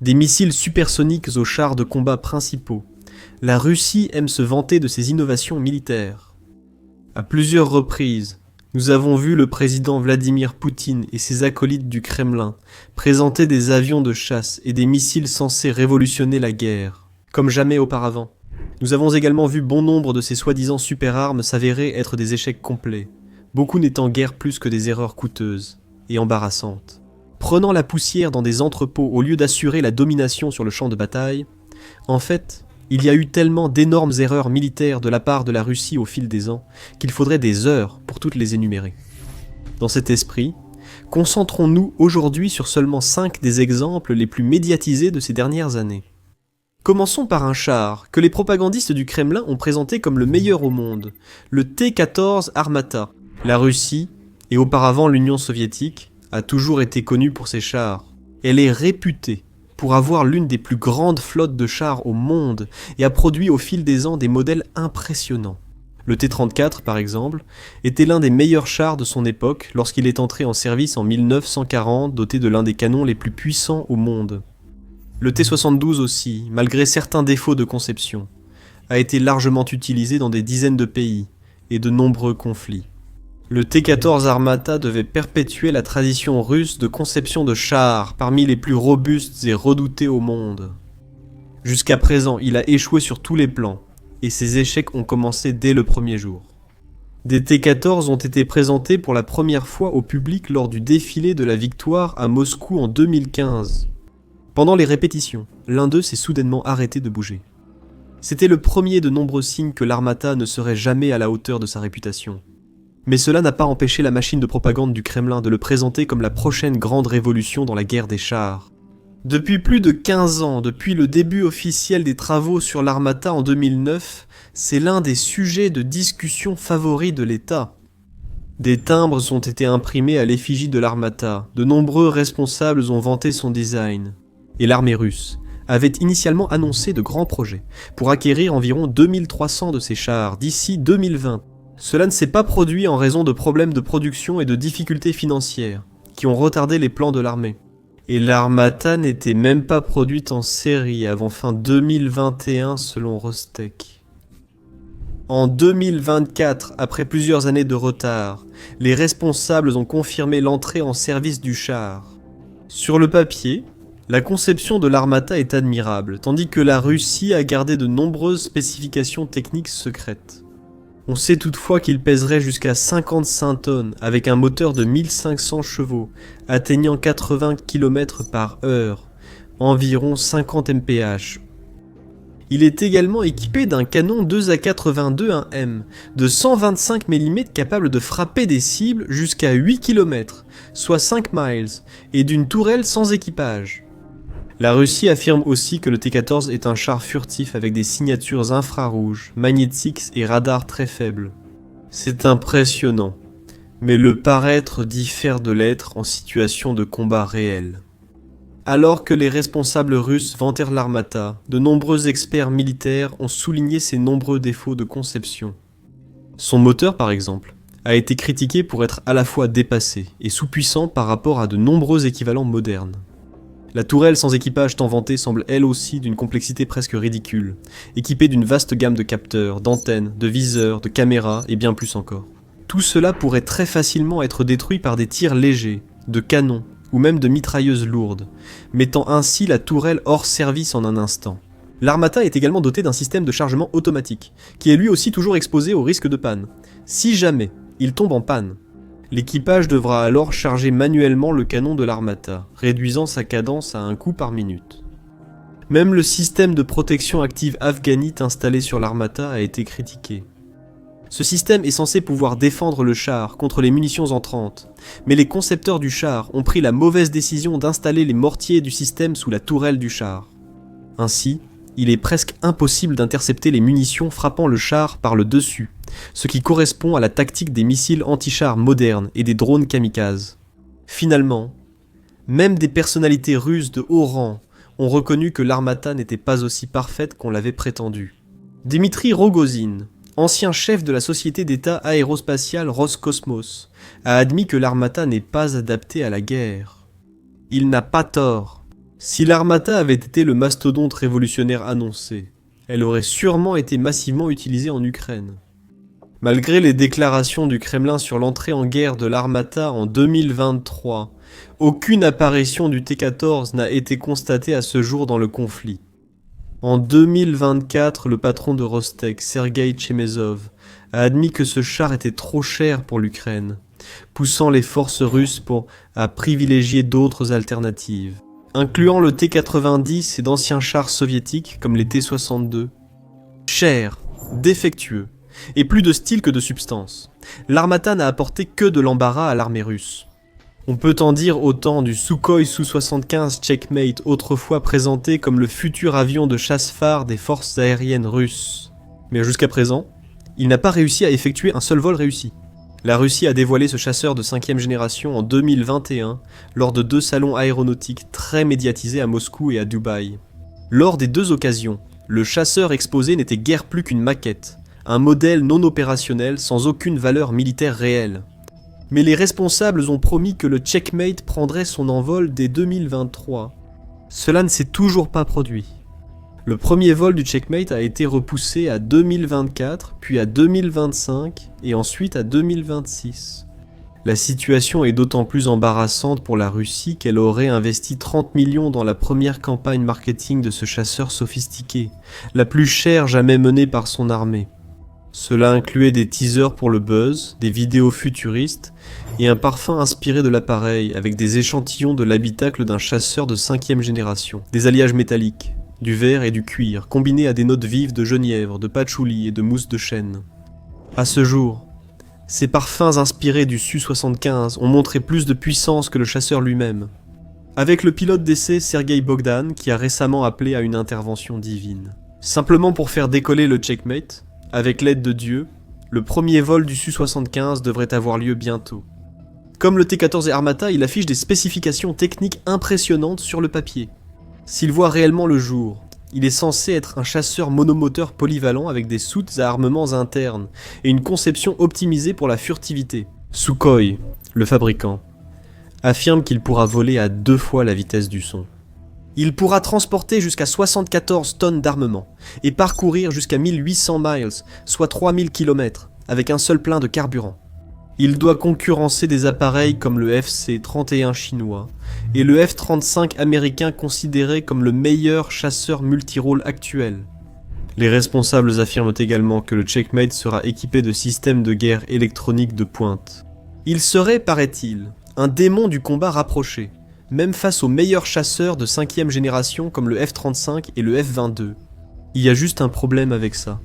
Des missiles supersoniques aux chars de combat principaux. La Russie aime se vanter de ses innovations militaires. À plusieurs reprises, nous avons vu le président Vladimir Poutine et ses acolytes du Kremlin présenter des avions de chasse et des missiles censés révolutionner la guerre, comme jamais auparavant. Nous avons également vu bon nombre de ces soi-disant super-armes s'avérer être des échecs complets, beaucoup n'étant guère plus que des erreurs coûteuses et embarrassantes. Prenant la poussière dans des entrepôts au lieu d'assurer la domination sur le champ de bataille, en fait, il y a eu tellement d'énormes erreurs militaires de la part de la Russie au fil des ans qu'il faudrait des heures pour toutes les énumérer. Dans cet esprit, concentrons-nous aujourd'hui sur seulement 5 des exemples les plus médiatisés de ces dernières années. Commençons par un char que les propagandistes du Kremlin ont présenté comme le meilleur au monde, le T-14 Armata. La Russie, et auparavant l'Union soviétique, a toujours été connue pour ses chars. Elle est réputée pour avoir l'une des plus grandes flottes de chars au monde et a produit au fil des ans des modèles impressionnants. Le T-34, par exemple, était l'un des meilleurs chars de son époque lorsqu'il est entré en service en 1940, doté de l'un des canons les plus puissants au monde. Le T-72 aussi, malgré certains défauts de conception, a été largement utilisé dans des dizaines de pays et de nombreux conflits. Le T-14 Armata devait perpétuer la tradition russe de conception de chars parmi les plus robustes et redoutés au monde. Jusqu'à présent, il a échoué sur tous les plans, et ses échecs ont commencé dès le premier jour. Des T-14 ont été présentés pour la première fois au public lors du défilé de la victoire à Moscou en 2015. Pendant les répétitions, l'un d'eux s'est soudainement arrêté de bouger. C'était le premier de nombreux signes que l'Armata ne serait jamais à la hauteur de sa réputation. Mais cela n'a pas empêché la machine de propagande du Kremlin de le présenter comme la prochaine grande révolution dans la guerre des chars. Depuis plus de 15 ans, depuis le début officiel des travaux sur l'Armata en 2009, c'est l'un des sujets de discussion favoris de l'État. Des timbres ont été imprimés à l'effigie de l'Armata, de nombreux responsables ont vanté son design. Et l'armée russe avait initialement annoncé de grands projets pour acquérir environ 2300 de ces chars d'ici 2020. Cela ne s'est pas produit en raison de problèmes de production et de difficultés financières, qui ont retardé les plans de l'armée. Et l'Armata n'était même pas produite en série avant fin 2021 selon Rostec. En 2024, après plusieurs années de retard, les responsables ont confirmé l'entrée en service du char. Sur le papier, la conception de l'Armata est admirable, tandis que la Russie a gardé de nombreuses spécifications techniques secrètes. On sait toutefois qu'il pèserait jusqu'à 55 tonnes avec un moteur de 1500 chevaux, atteignant 80 km/h, environ 50 mph. Il est également équipé d'un canon 2A82-1M de 125 mm capable de frapper des cibles jusqu'à 8 km, soit 5 miles, et d'une tourelle sans équipage. La Russie affirme aussi que le T-14 est un char furtif avec des signatures infrarouges, magnétiques et radars très faibles. C'est impressionnant, mais le paraître diffère de l'être en situation de combat réel. Alors que les responsables russes vantèrent l'Armata, de nombreux experts militaires ont souligné ses nombreux défauts de conception. Son moteur, par exemple, a été critiqué pour être à la fois dépassé et sous-puissant par rapport à de nombreux équivalents modernes. La tourelle sans équipage tant vantée semble elle aussi d'une complexité presque ridicule, équipée d'une vaste gamme de capteurs, d'antennes, de viseurs, de caméras et bien plus encore. Tout cela pourrait très facilement être détruit par des tirs légers, de canons ou même de mitrailleuses lourdes, mettant ainsi la tourelle hors service en un instant. L'Armata est également dotée d'un système de chargement automatique, qui est lui aussi toujours exposé au risque de panne. Si jamais il tombe en panne, l'équipage devra alors charger manuellement le canon de l'Armata, réduisant sa cadence à un coup par minute. Même le système de protection active afghanite installé sur l'Armata a été critiqué. Ce système est censé pouvoir défendre le char contre les munitions entrantes, mais les concepteurs du char ont pris la mauvaise décision d'installer les mortiers du système sous la tourelle du char. Ainsi, il est presque impossible d'intercepter les munitions frappant le char par le dessus, ce qui correspond à la tactique des missiles anti-chars modernes et des drones kamikazes. Finalement, même des personnalités russes de haut rang ont reconnu que l'Armata n'était pas aussi parfaite qu'on l'avait prétendu. Dmitri Rogozin, ancien chef de la société d'État aérospatiale Roscosmos, a admis que l'Armata n'est pas adaptée à la guerre. Il n'a pas tort. Si l'Armata avait été le mastodonte révolutionnaire annoncé, elle aurait sûrement été massivement utilisée en Ukraine. Malgré les déclarations du Kremlin sur l'entrée en guerre de l'Armata en 2023, aucune apparition du T-14 n'a été constatée à ce jour dans le conflit. En 2024, le patron de Rostec, Sergei Chemezov, a admis que ce char était trop cher pour l'Ukraine, poussant les forces russes à privilégier d'autres alternatives, incluant le T-90 et d'anciens chars soviétiques comme les T-62. Cher, défectueux, et plus de style que de substance, l'Armata n'a apporté que de l'embarras à l'armée russe. On peut en dire autant du Sukhoi Su-75 Checkmate, autrefois présenté comme le futur avion de chasse-phare des forces aériennes russes. Mais jusqu'à présent, il n'a pas réussi à effectuer un seul vol réussi. La Russie a dévoilé ce chasseur de 5e génération en 2021 lors de 2 salons aéronautiques très médiatisés à Moscou et à Dubaï. Lors des 2 occasions, le chasseur exposé n'était guère plus qu'une maquette, un modèle non opérationnel sans aucune valeur militaire réelle. Mais les responsables ont promis que le Checkmate prendrait son envol dès 2023. Cela ne s'est toujours pas produit. Le premier vol du Checkmate a été repoussé à 2024, puis à 2025 et ensuite à 2026. La situation est d'autant plus embarrassante pour la Russie qu'elle aurait investi 30 millions dans la première campagne marketing de ce chasseur sophistiqué, la plus chère jamais menée par son armée. Cela incluait des teasers pour le buzz, des vidéos futuristes et un parfum inspiré de l'appareil avec des échantillons de l'habitacle d'un chasseur de 5e génération, des alliages métalliques, du verre et du cuir combinés à des notes vives de genièvre, de patchouli et de mousse de chêne. À ce jour, ces parfums inspirés du Su-75 ont montré plus de puissance que le chasseur lui-même, avec le pilote d'essai Sergei Bogdan qui a récemment appelé à une intervention divine. Simplement pour faire décoller le Checkmate, avec l'aide de Dieu, le premier vol du Su-75 devrait avoir lieu bientôt. Comme le T-14 et Armata, il affiche des spécifications techniques impressionnantes sur le papier. S'il voit réellement le jour, il est censé être un chasseur monomoteur polyvalent avec des soutes à armements internes et une conception optimisée pour la furtivité. Sukhoi, le fabricant, affirme qu'il pourra voler à 2 fois la vitesse du son. Il pourra transporter jusqu'à 74 tonnes d'armement et parcourir jusqu'à 1800 miles, soit 3000 km, avec un seul plein de carburant. Il doit concurrencer des appareils comme le FC-31 chinois et le F-35 américain considéré comme le meilleur chasseur multirôle actuel. Les responsables affirment également que le Checkmate sera équipé de systèmes de guerre électroniques de pointe. Il serait, paraît-il, un démon du combat rapproché, même face aux meilleurs chasseurs de 5e génération comme le F-35 et le F-22. Il y a juste un problème avec ça.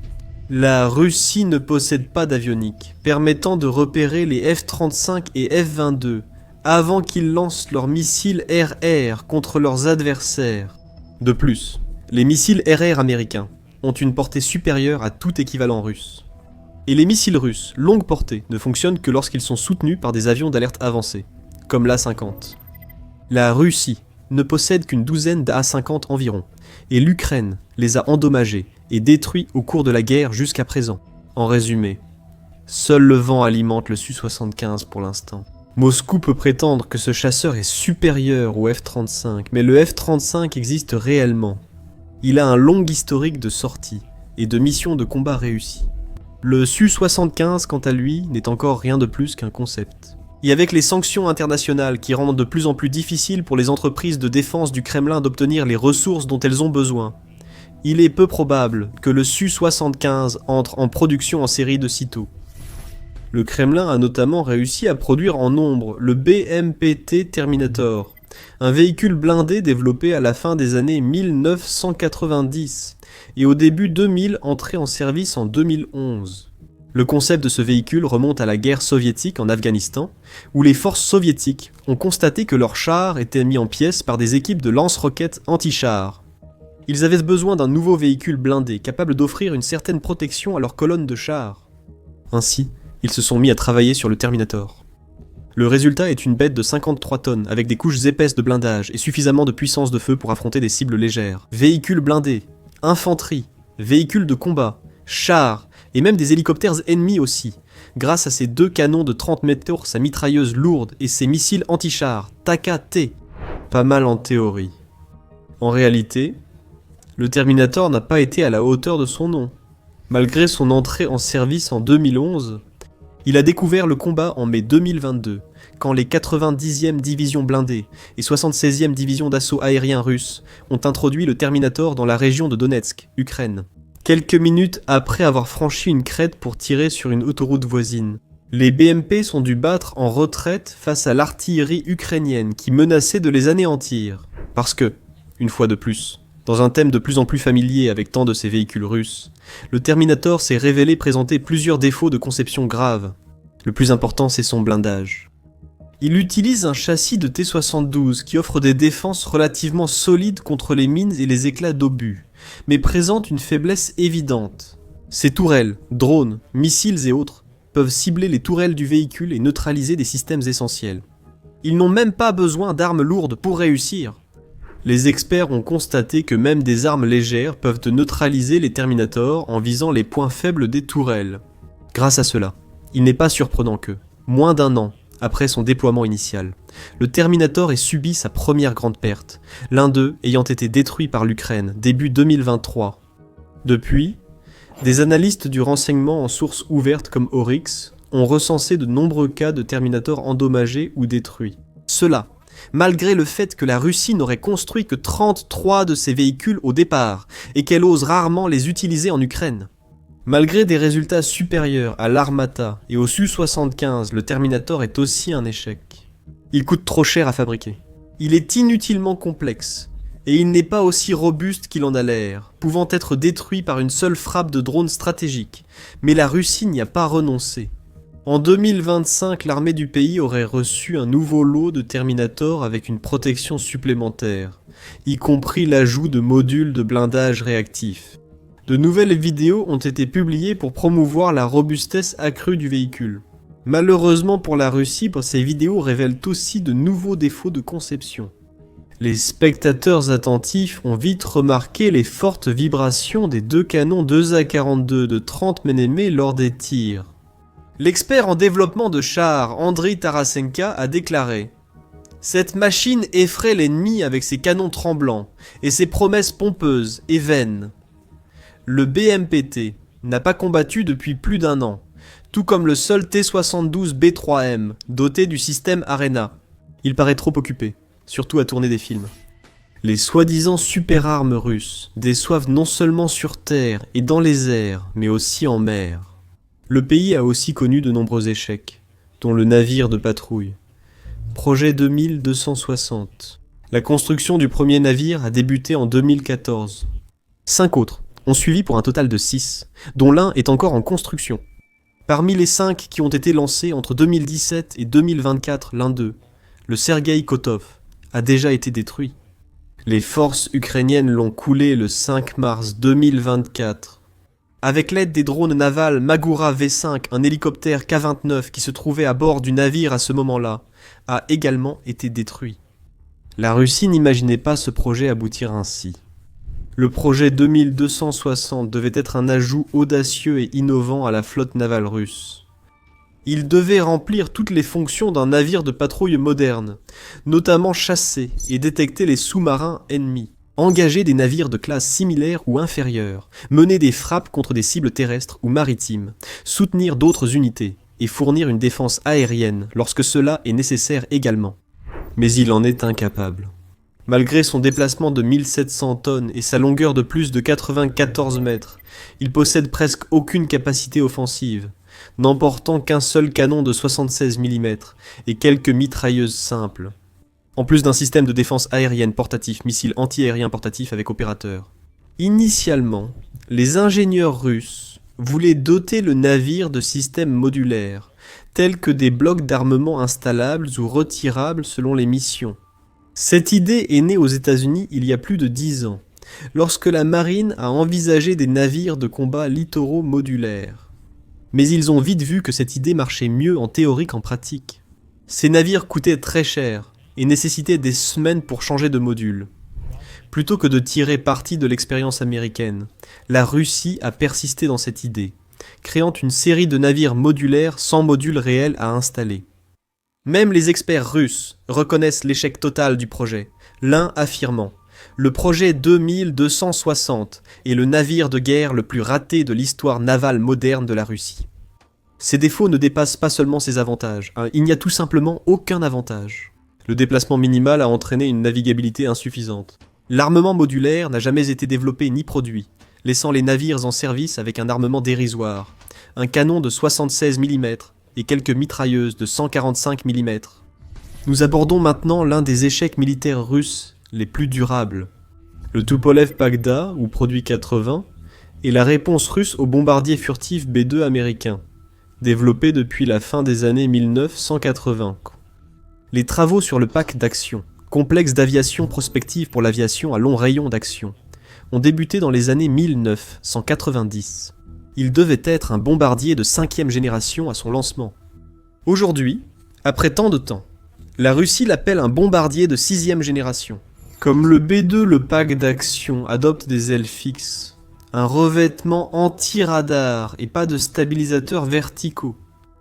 La Russie ne possède pas d'avionique permettant de repérer les F-35 et F-22 avant qu'ils lancent leurs missiles RR contre leurs adversaires. De plus, les missiles RR américains ont une portée supérieure à tout équivalent russe. Et les missiles russes longue portée ne fonctionnent que lorsqu'ils sont soutenus par des avions d'alerte avancés, comme l'A-50. La Russie ne possède qu'une douzaine d'A-50 environ, et l'Ukraine les a endommagés et détruits au cours de la guerre jusqu'à présent. En résumé, seul le vent alimente le Su-75 pour l'instant. Moscou peut prétendre que ce chasseur est supérieur au F-35, mais le F-35 existe réellement. Il a un long historique de sorties et de missions de combat réussies. Le Su-75, quant à lui, n'est encore rien de plus qu'un concept. Et avec les sanctions internationales qui rendent de plus en plus difficile pour les entreprises de défense du Kremlin d'obtenir les ressources dont elles ont besoin, il est peu probable que le Su-75 entre en production en série de sitôt. Le Kremlin a notamment réussi à produire en nombre le BMP-T Terminator, un véhicule blindé développé à la fin des années 1990 et au début 2000 entré en service en 2011. Le concept de ce véhicule remonte à la guerre soviétique en Afghanistan, où les forces soviétiques ont constaté que leurs chars étaient mis en pièces par des équipes de lance-roquettes anti-chars. Ils avaient besoin d'un nouveau véhicule blindé capable d'offrir une certaine protection à leurs colonnes de chars. Ainsi, ils se sont mis à travailler sur le Terminator. Le résultat est une bête de 53 tonnes avec des couches épaisses de blindage et suffisamment de puissance de feu pour affronter des cibles légères. Véhicules blindés, infanterie, véhicules de combat, chars et même des hélicoptères ennemis aussi, grâce à ses 2 canons de 30 mètres, sa mitrailleuse lourde et ses missiles anti-chars, Taka-T. Pas mal en théorie. En réalité, le Terminator n'a pas été à la hauteur de son nom. Malgré son entrée en service en 2011, il a découvert le combat en mai 2022, quand les 90e divisions blindées et 76e division d'assaut aérien russes ont introduit le Terminator dans la région de Donetsk, Ukraine. Quelques minutes après avoir franchi une crête pour tirer sur une autoroute voisine, les BMP sont dû battre en retraite face à l'artillerie ukrainienne qui menaçait de les anéantir. Parce que, une fois de plus, dans un thème de plus en plus familier avec tant de ces véhicules russes, le Terminator s'est révélé présenter plusieurs défauts de conception graves. Le plus important, c'est son blindage. Il utilise un châssis de T-72 qui offre des défenses relativement solides contre les mines et les éclats d'obus, mais présente une faiblesse évidente. Ses tourelles, drones, missiles et autres peuvent cibler les tourelles du véhicule et neutraliser des systèmes essentiels. Ils n'ont même pas besoin d'armes lourdes pour réussir. Les experts ont constaté que même des armes légères peuvent neutraliser les Terminators en visant les points faibles des tourelles. Grâce à cela, il n'est pas surprenant que, moins d'un an après son déploiement initial, le Terminator ait subi sa première grande perte, l'un d'eux ayant été détruit par l'Ukraine début 2023. Depuis, des analystes du renseignement en sources ouvertes comme Oryx ont recensé de nombreux cas de Terminator endommagés ou détruits. Cela, malgré le fait que la Russie n'aurait construit que 33 de ces véhicules au départ, et qu'elle ose rarement les utiliser en Ukraine. Malgré des résultats supérieurs à l'Armata et au Su-75, le Terminator est aussi un échec. Il coûte trop cher à fabriquer. Il est inutilement complexe, et il n'est pas aussi robuste qu'il en a l'air, pouvant être détruit par une seule frappe de drone stratégique, mais la Russie n'y a pas renoncé. En 2025, l'armée du pays aurait reçu un nouveau lot de Terminator avec une protection supplémentaire, y compris l'ajout de modules de blindage réactifs. De nouvelles vidéos ont été publiées pour promouvoir la robustesse accrue du véhicule. Malheureusement pour la Russie, ces vidéos révèlent aussi de nouveaux défauts de conception. Les spectateurs attentifs ont vite remarqué les fortes vibrations des deux canons 2A42 de 30 mm lors des tirs. L'expert en développement de chars Andriy Tarasenko a déclaré « Cette machine effraie l'ennemi avec ses canons tremblants et ses promesses pompeuses et vaines. Le BMPT n'a pas combattu depuis plus d'un an, tout comme le seul T-72B3M, doté du système Arena. Il paraît trop occupé, surtout à tourner des films. Les soi-disant super-armes russes déçoivent non seulement sur terre et dans les airs, mais aussi en mer. Le pays a aussi connu de nombreux échecs, dont le navire de patrouille. Projet 2260. La construction du premier navire a débuté en 2014. 5 autres ont suivi pour un total de 6, dont l'un est encore en construction. Parmi les 5 qui ont été lancés entre 2017 et 2024, l'un d'eux, le Sergueï Kotov, a déjà été détruit. Les forces ukrainiennes l'ont coulé le 5 mars 2024. Avec l'aide des drones navals Magura V5, un hélicoptère K-29 qui se trouvait à bord du navire à ce moment-là, a également été détruit. La Russie n'imaginait pas ce projet aboutir ainsi. Le projet 2260 devait être un ajout audacieux et innovant à la flotte navale russe. Il devait remplir toutes les fonctions d'un navire de patrouille moderne, notamment chasser et détecter les sous-marins ennemis, engager des navires de classe similaire ou inférieure, mener des frappes contre des cibles terrestres ou maritimes, soutenir d'autres unités et fournir une défense aérienne lorsque cela est nécessaire également. Mais il en est incapable. Malgré son déplacement de 1700 tonnes et sa longueur de plus de 94 mètres, il possède presque aucune capacité offensive, n'emportant qu'un seul canon de 76 mm et quelques mitrailleuses simples, en plus d'un système de défense aérienne portatif, missile anti-aérien portatif avec opérateur. Initialement, les ingénieurs russes voulaient doter le navire de systèmes modulaires, tels que des blocs d'armement installables ou retirables selon les missions. Cette idée est née aux États-Unis il y a plus de 10 ans, lorsque la marine a envisagé des navires de combat littoraux modulaires. Mais ils ont vite vu que cette idée marchait mieux en théorie qu'en pratique. Ces navires coûtaient très cher et nécessitaient des semaines pour changer de module. Plutôt que de tirer parti de l'expérience américaine, la Russie a persisté dans cette idée, créant une série de navires modulaires sans module réel à installer. Même les experts russes reconnaissent l'échec total du projet, l'un affirmant Le projet 2260 est le navire de guerre le plus raté de l'histoire navale moderne de la Russie. Ses défauts ne dépassent pas seulement ses avantages, il n'y a tout simplement aucun avantage. Le déplacement minimal a entraîné une navigabilité insuffisante. L'armement modulaire n'a jamais été développé ni produit, laissant les navires en service avec un armement dérisoire, un canon de 76 mm et quelques mitrailleuses de 145 mm. Nous abordons maintenant l'un des échecs militaires russes les plus durables. Le Tupolev Pagda, ou produit 80, est la réponse russe au bombardier furtif B-2 américain, développé depuis la fin des années 1980. Les travaux sur le pack d'action, complexe d'aviation prospective pour l'aviation à long rayon d'action, ont débuté dans les années 1990. Il devait être un bombardier de 5e génération à son lancement. Aujourd'hui, après tant de temps, la Russie l'appelle un bombardier de 6e génération. Comme le B-2, le pack d'action adopte des ailes fixes, un revêtement anti-radar et pas de stabilisateurs verticaux.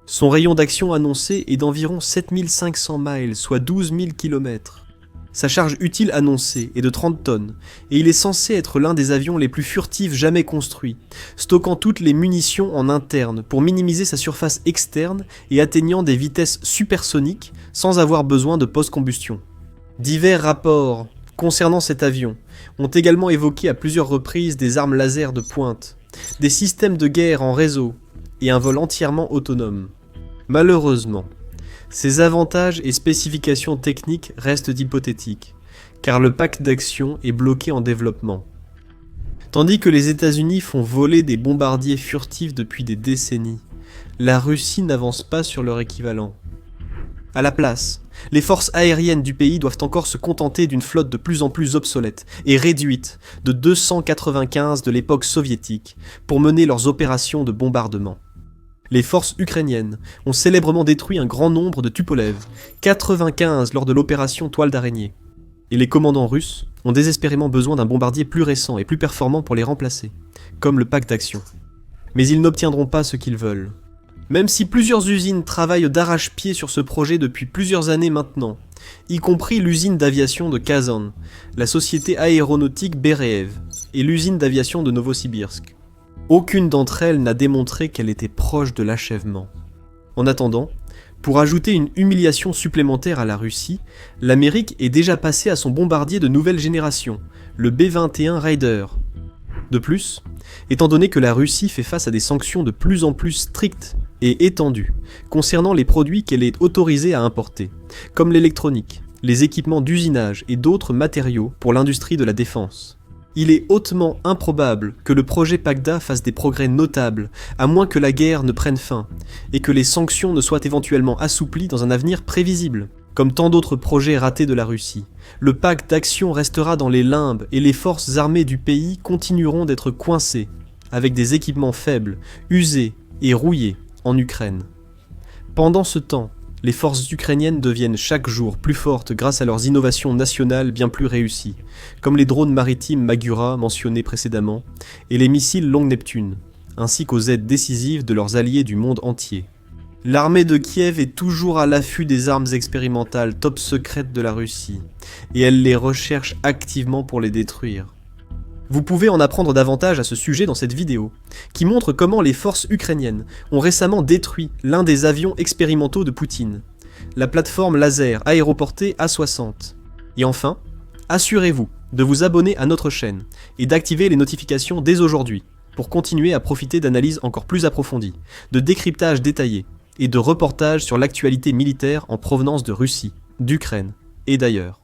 Son rayon d'action annoncé est d'environ 7500 miles, soit 12 000 km. Sa charge utile annoncée est de 30 tonnes, et il est censé être l'un des avions les plus furtifs jamais construits, stockant toutes les munitions en interne pour minimiser sa surface externe et atteignant des vitesses supersoniques sans avoir besoin de post-combustion. Divers rapports concernant cet avion ont également évoqué à plusieurs reprises des armes laser de pointe, des systèmes de guerre en réseau et un vol entièrement autonome. Malheureusement, ces avantages et spécifications techniques restent hypothétiques, car le pack d'action est bloqué en développement. Tandis que les États-Unis font voler des bombardiers furtifs depuis des décennies, la Russie n'avance pas sur leur équivalent. À la place, les forces aériennes du pays doivent encore se contenter d'une flotte de plus en plus obsolète et réduite de 295 de l'époque soviétique pour mener leurs opérations de bombardement. Les forces ukrainiennes ont célèbrement détruit un grand nombre de Tupolev, 95 lors de l'opération Toile d'araignée. Et les commandants russes ont désespérément besoin d'un bombardier plus récent et plus performant pour les remplacer, comme le pack d'action. Mais ils n'obtiendront pas ce qu'ils veulent. Même si plusieurs usines travaillent d'arrache-pied sur ce projet depuis plusieurs années maintenant, y compris l'usine d'aviation de Kazan, la société aéronautique Bereev et l'usine d'aviation de Novosibirsk. Aucune d'entre elles n'a démontré qu'elle était proche de l'achèvement. En attendant, pour ajouter une humiliation supplémentaire à la Russie, l'Amérique est déjà passée à son bombardier de nouvelle génération, le B-21 Raider. De plus, étant donné que la Russie fait face à des sanctions de plus en plus strictes et étendues concernant les produits qu'elle est autorisée à importer, comme l'électronique, les équipements d'usinage et d'autres matériaux pour l'industrie de la défense, il est hautement improbable que le projet Pagda fasse des progrès notables, à moins que la guerre ne prenne fin, et que les sanctions ne soient éventuellement assouplies dans un avenir prévisible. Comme tant d'autres projets ratés de la Russie, le pacte d'action restera dans les limbes et les forces armées du pays continueront d'être coincées, avec des équipements faibles, usés et rouillés en Ukraine. Pendant ce temps, les forces ukrainiennes deviennent chaque jour plus fortes grâce à leurs innovations nationales bien plus réussies, comme les drones maritimes Magura mentionnés précédemment, et les missiles Longue Neptune, ainsi qu'aux aides décisives de leurs alliés du monde entier. L'armée de Kiev est toujours à l'affût des armes expérimentales top secrètes de la Russie, et elle les recherche activement pour les détruire. Vous pouvez en apprendre davantage à ce sujet dans cette vidéo, qui montre comment les forces ukrainiennes ont récemment détruit l'un des avions expérimentaux de Poutine, la plateforme laser aéroportée A-60. Et enfin, assurez-vous de vous abonner à notre chaîne et d'activer les notifications dès aujourd'hui pour continuer à profiter d'analyses encore plus approfondies, de décryptages détaillés et de reportages sur l'actualité militaire en provenance de Russie, d'Ukraine et d'ailleurs.